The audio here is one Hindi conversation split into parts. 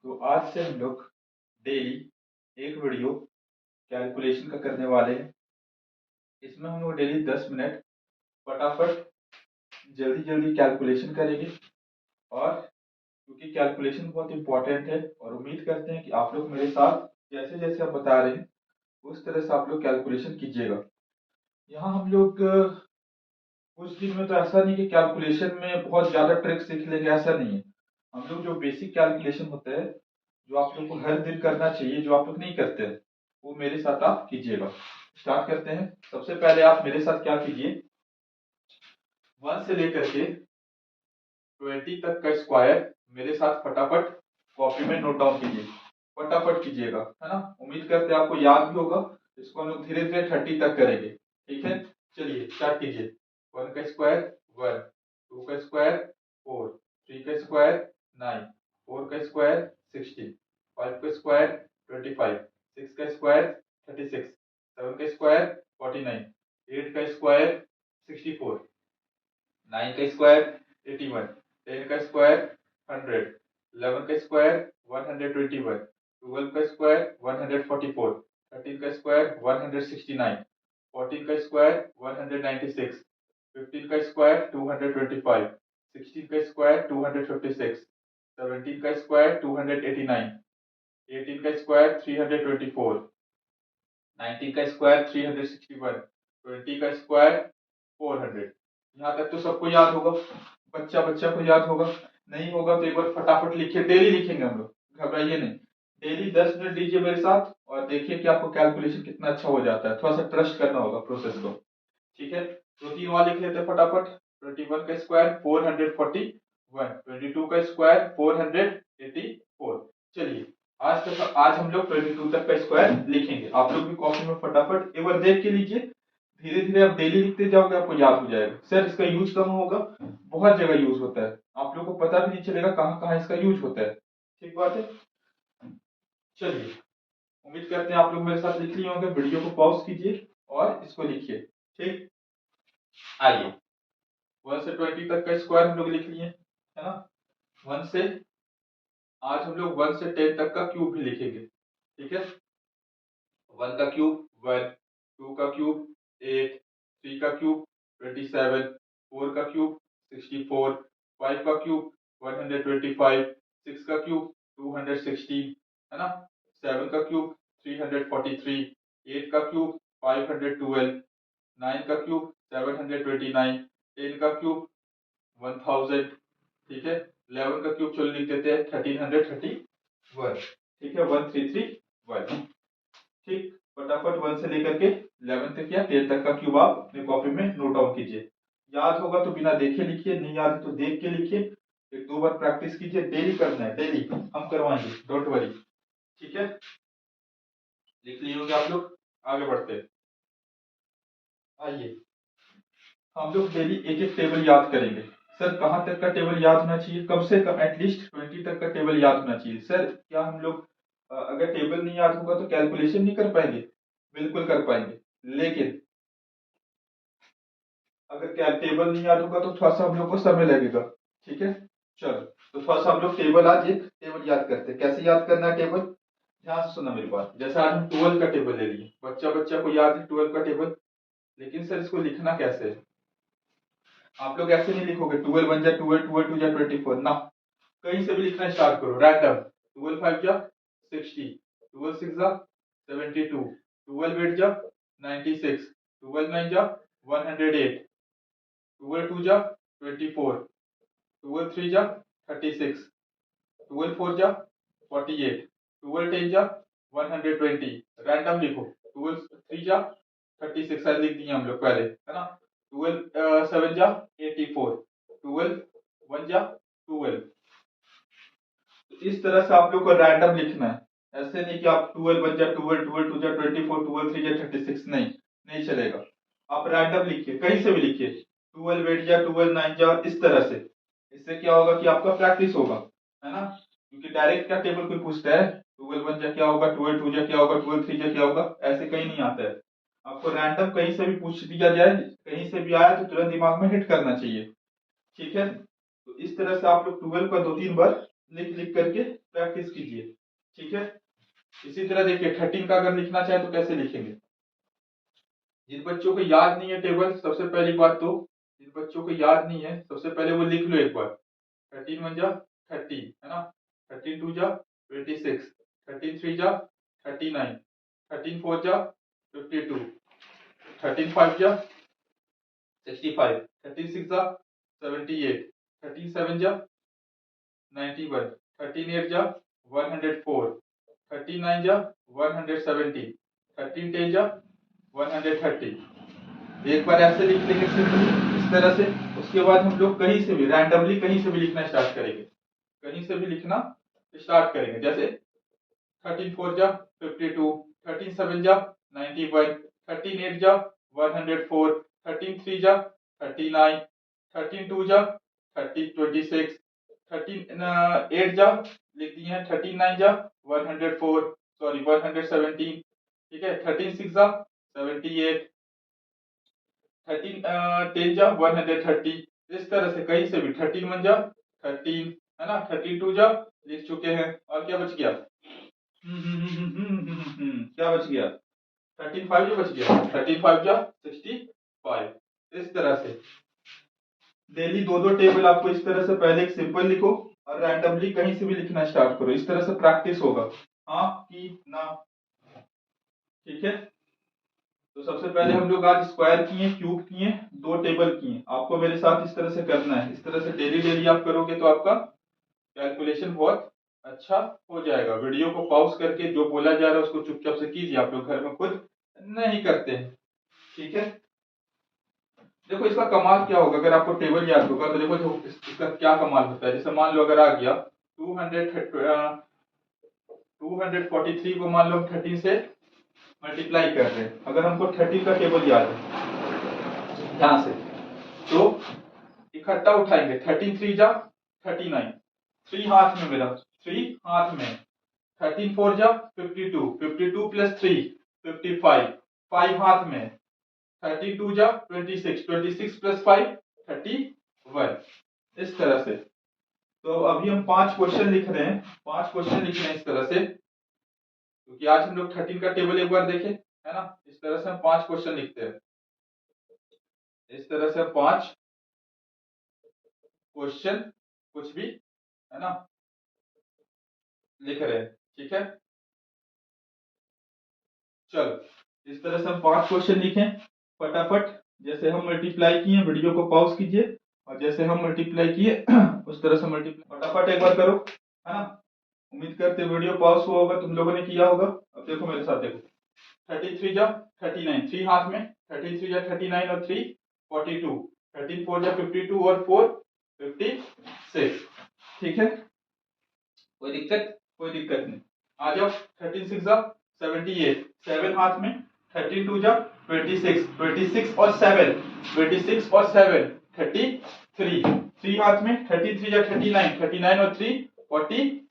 तो आज से हम लोग डेली एक वीडियो कैलकुलेशन का करने वाले हैं। इसमें हम लोग डेली 10 मिनट फटाफट जल्दी जल्दी कैलकुलेशन करेंगे। और क्योंकि कैलकुलेशन बहुत इंपॉर्टेंट है और उम्मीद करते हैं कि आप लोग मेरे साथ जैसे जैसे हम बता रहे हैं उस तरह से आप लोग कैलकुलेशन कीजिएगा। यहाँ हम लोग कुछ दिन में तो ऐसा नहीं कि कैलकुलेशन में बहुत ज्यादा ट्रिक्स सीख लेंगे, ऐसा नहीं है। हम लोग जो बेसिक कैलकुलेशन होता है, जो आप लोग को हर दिन करना चाहिए, जो आप लोग नहीं करते हैं, वो मेरे साथ आप कीजिएगा। स्टार्ट करते हैं। सबसे पहले आप मेरे साथ क्या कीजिए, 1 से लेकर के 20 तक का स्क्वायर मेरे साथ फटाफट कॉपी में नोट डाउन कीजिए। फटाफट कीजिएगा, है ना। उम्मीद करते हैं आपको याद भी होगा। इसको हम लोग धीरे धीरे 30 तक करेंगे, ठीक है। चलिए स्टार्ट कीजिए। 1 का स्क्वायर 1, 2 का स्क्वायर 4, 3 का स्क्वायर 9, 4 का स्क्वायर 16, 5 का स्क्वायर 25, 6 का स्क्वायर 36, 7 का स्क्वायर 49, 8 का स्क्वायर 64, 9 का स्क्वायर 81, 10 का स्क्वायर 100, 11 का स्क्वायर 121, 12 का स्क्वायर 144, 13 का स्क्वायर 169, 14 का स्क्वायर 196, 15 का स्क्वायर 225, 16 का स्क्वायर 256, 17 का स्क्वायर 289, 18 का स्क्वायर 324, 19 का स्क्वायर 361, 20 का स्क्वायर 400। यहाँ तक तो सबको याद होगा, बच्चा बच्चा को याद होगा। नहीं होगा तो एक बार फटाफट लिखिए, डेली लिखेंगे हम लोग, घबराइए नहीं। डेली 10 मिनट दीजिए मेरे साथ और देखिए कि आपको कैलकुलेशन कितना अच्छा हो जाता है। थोड़ा सा ट्रस्ट करना होगा प्रोसेस को, ठीक है। तो तीन वार लिख लेते हैं फटाफट। 21 का स्क्वायर 441, 22 का स्क्वायर 484। चलिए आज हम लोग 22 तक का स्क्वायर लिखेंगे। आप लोग भी कॉपी में फटाफट एक बार देख के लीजिए। धीरे धीरे आप डेली लिखते जाओगे, आपको याद हो जाएगा। सर इसका यूज कहाँ होगा? बहुत जगह यूज होता है, आप लोग को पता भी नहीं चलेगा कहाँ कहाँ इसका यूज होता है। ठीक बात है। चलिए, उम्मीद करते हैं आप लोग मेरे साथ लिख लिए होंगे। वीडियो को पॉज कीजिए और इसको लिखिए, ठीक। आइए, 1 से 20 तक का स्क्वायर हम लोग लिख लिए, है ना। वन से आज हम लोग 1 से 10 तक का क्यूब भी लिखेंगे, ठीक है। 1 का क्यूब 1, 2 का क्यूब 8, 3 का क्यूब 27, 4 का क्यूब 64, 5 का क्यूब 125, 6 का क्यूब 216, है ना। 7 का क्यूब 343, 8 का क्यूब 512, 9 का क्यूब 729, 10 का क्यूब 1000, ठीक है। 11 का क्यूब चलो लिख देते हैं 1331, ठीक है। 1331, ठीक। फटाफट 1 से लेकर के 11 तक या 10 तक का क्यूब आप अपने कॉपी में नोट डाउन कीजिए। याद होगा तो बिना देखे लिखिए, नहीं याद है तो देख के लिखिए। एक दो बार प्रैक्टिस कीजिए, डेली करना है, डेली हम करवाएंगे, डोंट वरी, ठीक है। लिख लिए होंगे आप लोग, आगे बढ़ते हैं। आइए, हम लोग डेली एक एक टेबल याद करेंगे। सर कहाँ तक का टेबल याद होना चाहिए? कम से कम एटलीस्ट 20 तक का टेबल याद होना चाहिए। सर क्या हम लोग अगर टेबल नहीं याद होगा तो कैलकुलेशन नहीं कर पाएंगे? बिल्कुल कर पाएंगे, लेकिन अगर क्या टेबल नहीं याद होगा तो थोड़ा सा हम लोग को समय लगेगा, ठीक है। चलो, तो थोड़ा सा हम लोग टेबल, आज एक टेबल याद करते हैं। कैसे याद करना है टेबल? ध्यान से सुनना मेरी बात। जैसे आज हम 12 का टेबल ले लिए, बच्चा बच्चा को याद है 12 का टेबल, लेकिन सर इसको लिखना कैसे है? आप लोग ऐसे नहीं लिखोगे 12 1 जा 12, 12 2 जा 24 ना। कहीं से भी लिखना स्टार्ट करो, रैंडम। 12 5 जा 60, 12 6 जा 72, 12 8 जा 96, 12 9 जा 108, 12 2 जा 24, 12 3 जा 36, 12 4 जा 48, 12 10 जा 120। रैंडम लिखो। 12 3 जा 36 शायद लिख दिए हम लोग पहले, है ना। 12 7 जा 84, 12 1 जा 12। तो इस तरह से आप लोग को रैंडम लिखना है। ऐसे नहीं कि आप 12 1 जा 12, 12 2 जा 24, 12 3 जा 36, नहीं, नहीं चलेगा। आप रैंडम लिखिए, कहीं से भी लिखिए। 12 8 जा 12 9 जा, इस तरह से। इससे क्या होगा कि आपका प्रैक्टिस होगा, है ना। क्योंकि डायरेक्ट क्या टेबल कोई पूछता है 12 1 जा क्या होगा, 12 2 जा क्या होगा, 12 3 जा क्या होगा, ऐसे कहीं नहीं आता है। आपको रैंडम कहीं से भी पूछ दिया जाए, कहीं से भी आया तो तुरंत दिमाग में हिट करना चाहिए, ठीक है। तो इस तरह से आप लोग 12 का 2 3 बार लिख लिख करके प्रैक्टिस कीजिए, ठीक है। इसी तरह देखिए 13 का अगर लिखना चाहे तो कैसे लिखेंगे। जिन बच्चों को याद नहीं है टेबल, सबसे पहली बात तो जिन बच्चों को याद नहीं है सबसे पहले वो लिख लो एक बार। 13 1 जा 30 है ना, 13 2 जा 26, 13 3 जा 39, 13 4 जा 52, 13 5 जा 65, 13 6 जा 78, 13 7 जा 91, 13 8 जा 104, 13 9 जा 170, 13 10 जा 130। एक बार ऐसे लिख लेंगे सिंपली इस तरह से। उसके बाद हम लोग कहीं से भी रैंडमली कहीं से भी लिखना स्टार्ट करेंगे, कहीं से भी लिखना स्टार्ट करेंगे। जैसे 13 4 जा 52, 13 7 जा 91, 13 8 जा 104, 13 3 जा 39, 13 2 जा 26, 13 8 जा लिख दिए हैं, 13 9 जा 104 सॉरी 117, ठीक है। 13 6 जा 78, 13 10 जा 130। इस तरह से कहीं से भी 13 1 जा 13 है ना, 32 जा लिख चुके हैं। और क्या बच गया? क्या बच गया? 13 5 जो बच गया, 13 5 जा 65। इस तरह से डेली दो दो टेबल आपको इस तरह से पहले एक सिंपल लिखो और रैंडमली कहीं से भी लिखना स्टार्ट करो। इस तरह से प्रैक्टिस होगा, हाँ कि ना, ठीक है। तो सबसे पहले हम लोग आज स्क्वायर किए, क्यूब किए, दो टेबल किए। आपको मेरे साथ इस तरह से करना है। इस तरह से डेली डेली आप करोगे तो आपका कैलकुलेशन बहुत अच्छा हो जाएगा। वीडियो को पॉज करके जो बोला जा रहा है उसको चुपचाप से कीजिए। आप लोग घर में खुद नहीं करते हैं, ठीक है। देखो इसका कमाल क्या होगा अगर आपको टेबल याद होगा तो। देखो जो इसका क्या कमाल होता है, जैसे मान लो अगर आ गया 243 को मान लो 30 से मल्टीप्लाई कर रहे हैं। अगर हमको 30 का टेबल याद है ध्यान से तो इकट्ठा उठाएंगे। 13 3 जा 39, 3 हाथ में मेरा, 3 हाथ में। 13 4 जा 52, 52 प्लस 3 55, 5 हाथ में। 32 जा 26, 26 प्लस 5 31। इस तरह से। तो अभी हम 5 क्वेश्चन लिख रहे हैं, 5 क्वेश्चन लिख रहे हैं इस तरह से, क्योंकि आज हम लोग 13 का टेबल एक बार देखें, है ना। इस तरह से हम 5 क्वेश्चन लिखते हैं। इस तरह से 5 क्वेश्चन कुछ भी, है ना, लिख रहे हैं, ठीक है। चलो इस तरह से हम 5 क्वेश्चन लिखें फटाफट। जैसे हम मल्टीप्लाई किए, वीडियो को पॉज कीजिए और जैसे हम मल्टीप्लाई किए उस तरह से मल्टीप्लाई फटाफट एक बार करो, है ना। उम्मीद करते वीडियो पॉज हुआ होगा, तुम लोगों ने किया होगा। अब देखो मेरे साथ, देखो 33 जा 39, 3 हाथ में। 33 जा 39 और 3 42, 13 4 जा 52 और 4 56, ठीक है। कोई दिक्कत? कोई दिक्कत नहीं। आ जाओ 13 6 जा 78, 7 हाथ में। 13 2 जा 26, 26 और 7, 26 और 7 33, 3 हाथ में। 33 जा 39, 39 और 3 42।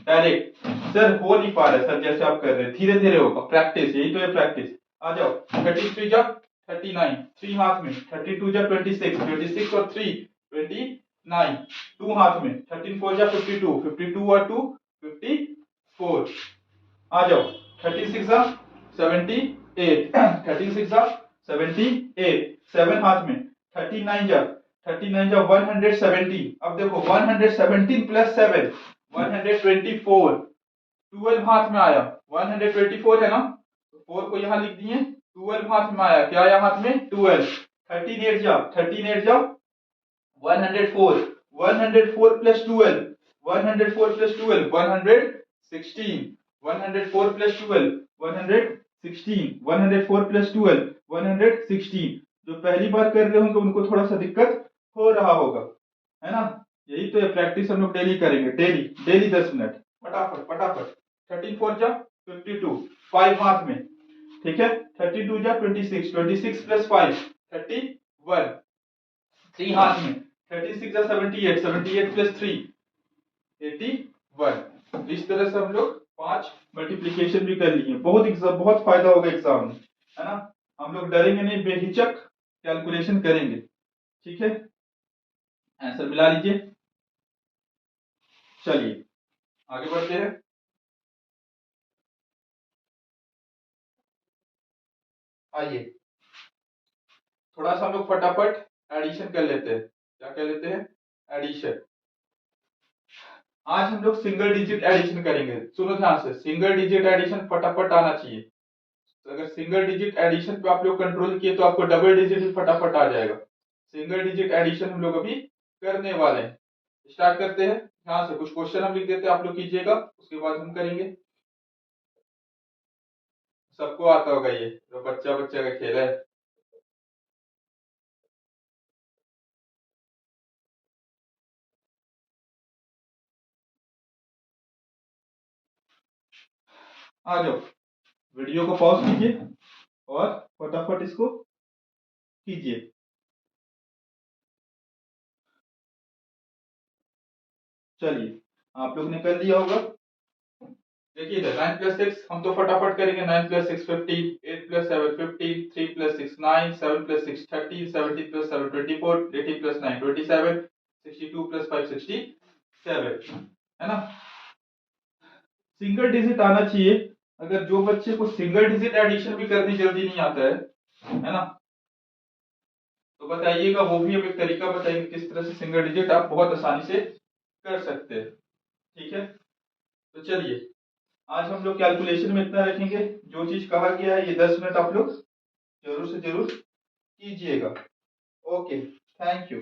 डायरेक्ट सर हो नहीं पा रहा है सर, जैसे आप कर रहे हैं धीरे धीरे होगा, प्रैक्टिस, यही तो है प्रैक्टिस। आ जाओ 33 जा 39, 3 हाथ में। 32 जा 26, 26 और 3 29, 2 हाथ में। 13 4 जा 52, 52 और 2 54। आ जाओ 36 जा 78, 36 जा 78, 7 हाथ में। 39 जा 39 जा 117। अब देखो 117 प्लस 7 124, 12 हाथ में आया। 124 है ना, तो 4 को यहां लिख दिए। 12 हाथ में आया, क्या आया हाथ में? 12। 13 जा 13 जा 104, 104 प्लस 12, 104 प्लस 12 116, 104 प्लस 12 116, 104 प्लस 12 116। जो पहली बार कर रहे होंगे उनको थोड़ा सा दिक्कत हो रहा होगा, है ना। यही तो है प्रैक्टिस, हम लोग डेली करेंगे, डेली डेली 10 मिनट फटाफट फटाफट। 13 4 जा 52, 5 हाथ में, ठीक है। 32 जा 26, 26 प्लस 5 31, 3 हाथ में। 36 जा 78, 78 प्लस 3 81। इस तरह से हम लोग 5 मल्टीप्लीकेशन भी कर लिए। बहुत एग्जाम, बहुत फायदा होगा एग्जाम में, है ना। हम लोग डरेंगे नहीं, बेहिचक कैलकुलेशन करेंगे, ठीक है। आंसर मिला लीजिए। चलिए आगे बढ़ते हैं। आइए थोड़ा सा हम लोग फटाफट एडिशन कर लेते हैं। क्या कर लेते हैं? एडिशन। आज हम लोग सिंगल डिजिट एडिशन करेंगे। सुनो ध्यान से, सिंगल डिजिट एडिशन फटाफट आना चाहिए। तो अगर सिंगल डिजिट एडिशन पे आप लोग कंट्रोल किए तो आपको डबल डिजिट भी फटाफट आ जाएगा। सिंगल डिजिट एडिशन हम लोग अभी करने वाले हैं। स्टार्ट करते हैं। ध्यान से कुछ क्वेश्चन हम लिख देते हैं, आप लोग कीजिएगा, उसके बाद हम करेंगे। सबको आता होगा ये, तो बच्चा बच्चा का खेल है। आ जाओ, वीडियो को पॉज कीजिए और फटाफट इसको कीजिए। चलिए आप लोग ने कर लिया होगा। देखिए इधर 9 प्लस 6 हम तो फटाफट करेंगे। 9 plus 6 15, 8 plus 7 15, 3 plus 6 9, 7 plus 6 30, 17 plus 7 24, 18 plus 9 27, 62 plus 5 67, है ना। सिंगल डिजिट आना चाहिए। अगर जो बच्चे को सिंगल डिजिट एडिशन भी करनी जल्दी नहीं आता है ना, तो बताइएगा, वो भी हम एक तरीका बताएंगे किस तरह से सिंगल डिजिट आप बहुत आसानी से कर सकते हैं। ठीक है, तो चलिए आज हम लोग कैलकुलेशन में इतना रखेंगे। जो चीज कहा गया है ये 10 मिनट आप लोग जरूर से जरूर कीजिएगा। Okay, thank you.